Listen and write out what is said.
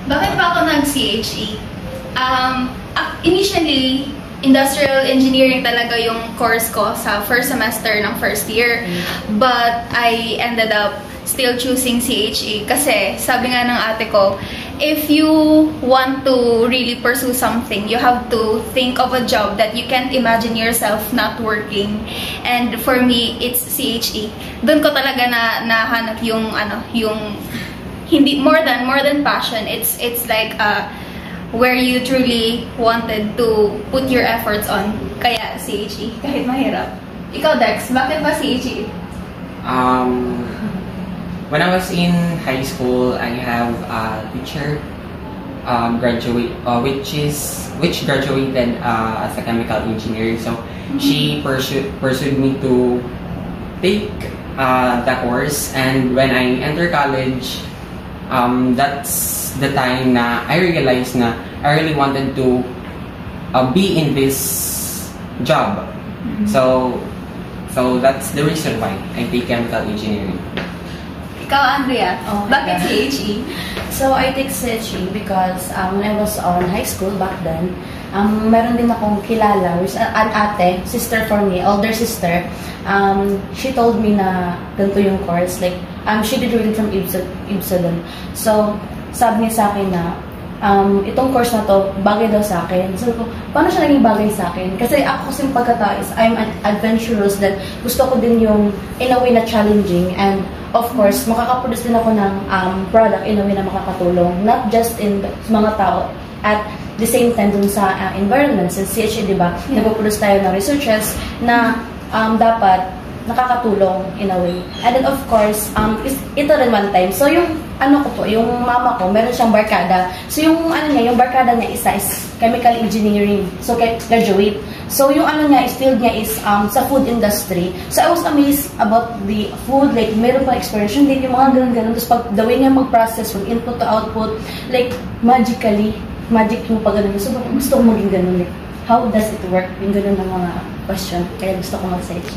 Bakit pa ako nag-CHE? Initially, industrial engineering talaga yung course ko sa first semester ng first year. But I ended up still choosing CHE kasi sabi nga ng ate ko, if you want to really pursue something, you have to think of a job that you can't imagine yourself not working. And for me, it's CHE. Doon ko talaga nahanap yung yung hindi more than passion. It's like where you truly wanted to put your efforts on. Kaya CHE, kahit mahirap. Ikaw, Dex, bakit ba CHE? When I was in high school, I have a teacher which graduated as a chemical engineer. So she pursued me to take the course, and when I enter college, that's the time na I realized na I really wanted to be in this job. So that's the reason why I take chemical engineering. Ikaw, Andrea, bakit CHE? So, I take CHE because when I was on high school back then, meron din akong kilala, an ate, sister for me, older sister. She told me na ganito yung course. Like, she graduated from Ibsalon. So, sabi niya sa akin na, itong course na to, bagay daw sa akin. So, paano siya naging bagay sa akin? Kasi ako kasing pagkatao is, I'm adventurous, that gusto ko din yung, in a way na challenging, and of course, makakaproduce din ako ng product in a way na makakatulong, not just in mga tao, at the same time dun sa environment. Since CHE, di ba, nagpo-produce tayo ng researches na dapat nakakatulong in a way. And then of course, ito rin one time. So yung yung mama ko, meron siyang barkada. So yung yung barkada niya isa is chemical engineering. So graduate. So yung field niya is sa food industry. So I was amazed about the food, like meron pa experience din yung mga ganun-ganun. Tapos pag the way niya mag-process from input to output, like magic yung pag ganun. So gusto ko maging ganun. Like, how does it work? Yung ganun ng mga question. Kaya gusto ko mag-search.